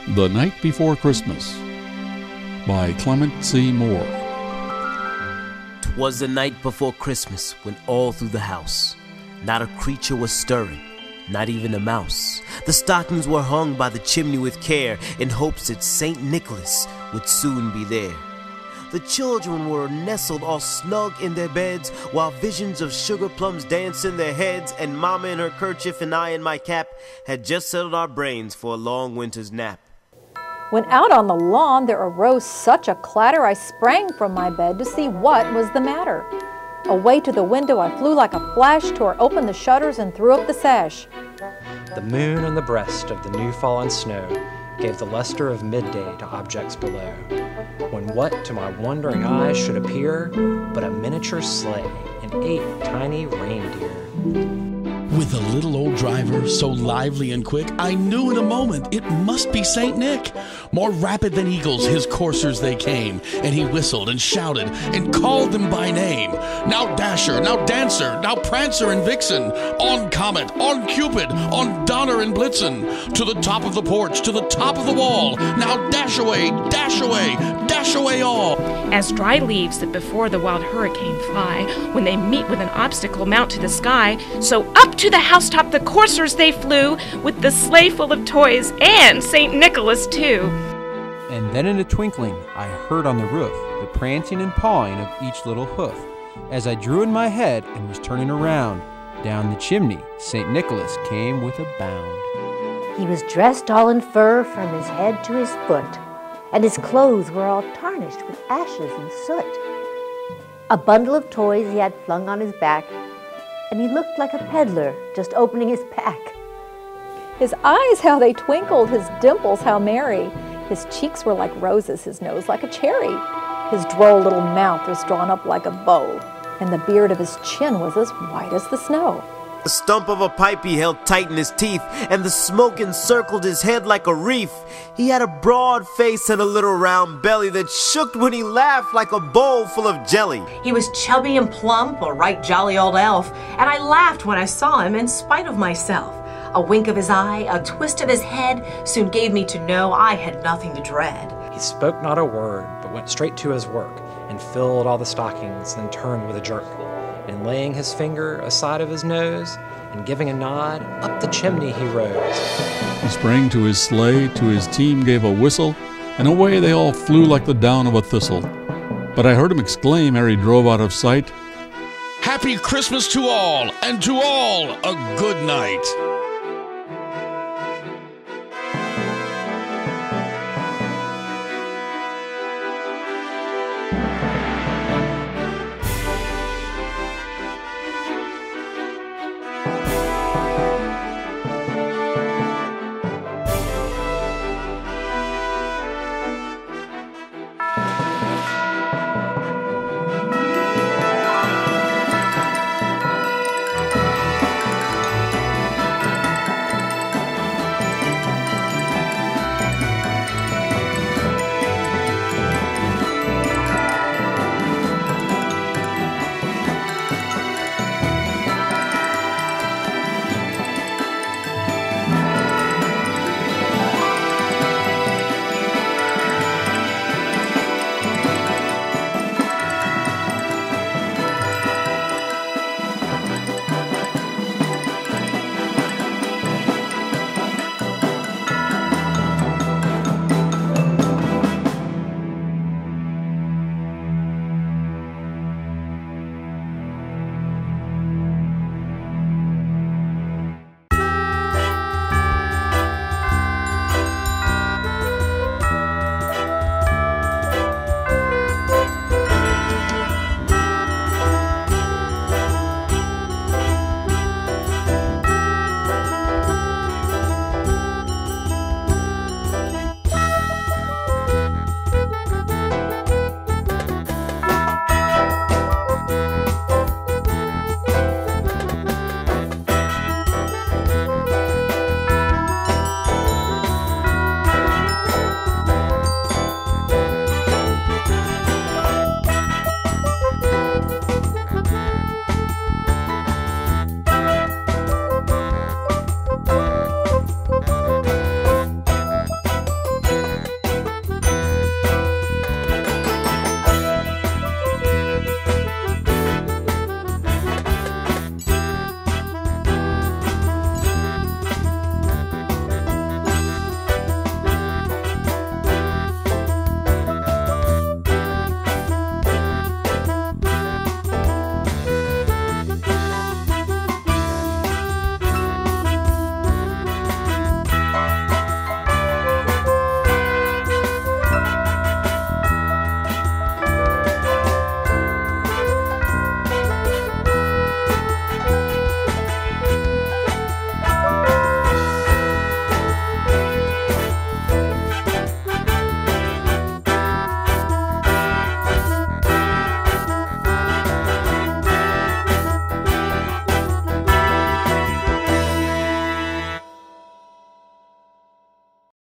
The Night Before Christmas by Clement C. Moore. 'Twas the night before Christmas when all through the house not a creature was stirring, not even a mouse. The stockings were hung by the chimney with care in hopes that St. Nicholas would soon be there. The children were nestled all snug in their beds while visions of sugar plums danced in their heads, and Mama in her kerchief and I in my cap had just settled our brains for a long winter's nap. When out on the lawn there arose such a clatter, I sprang from my bed to see what was the matter. Away to the window I flew like a flash, tore open the shutters and threw up the sash. The moon on the breast of the new fallen snow gave the luster of midday to objects below, when what to my wondering eyes should appear but a miniature sleigh and 8 tiny reindeer. With a little old driver so lively and quick, I knew in a moment it must be St. Nick. More rapid than eagles his coursers they came, and he whistled and shouted and called them by name. Now Dasher, now Dancer, now Prancer and Vixen, on Comet, on Cupid, on Donner and Blitzen, to the top of the porch, to the top of the wall. Now dash away, dash away, dash away all. As dry leaves that before the wild hurricane fly, when they meet with an obstacle mount to the sky, so up to the housetop the coursers they flew, with the sleigh full of toys and St. Nicholas too. And then in a twinkling I heard on the roof the prancing and pawing of each little hoof. As I drew in my head and was turning around, down the chimney St. Nicholas came with a bound. He was dressed all in fur from his head to his foot, and his clothes were all tarnished with ashes and soot. A bundle of toys he had flung on his back, and he looked like a peddler just opening his pack. His eyes, how they twinkled, his dimples, how merry. His cheeks were like roses, his nose like a cherry. His droll little mouth was drawn up like a bow, and the beard of his chin was as white as the snow. The stump of a pipe he held tight in his teeth, and the smoke encircled his head like a reef. He had a broad face and a little round belly that shook when he laughed like a bowl full of jelly. He was chubby and plump, a right jolly old elf, and I laughed when I saw him in spite of myself. A wink of his eye, a twist of his head, soon gave me to know I had nothing to dread. He spoke not a word, but went straight to his work, and filled all the stockings, then turned with a jerk, and laying his finger aside of his nose, and giving a nod, up the chimney he rose. He sprang to his sleigh, to his team gave a whistle, and away they all flew like the down of a thistle. But I heard him exclaim ere he drove out of sight, Happy Christmas to all, and to all a good night.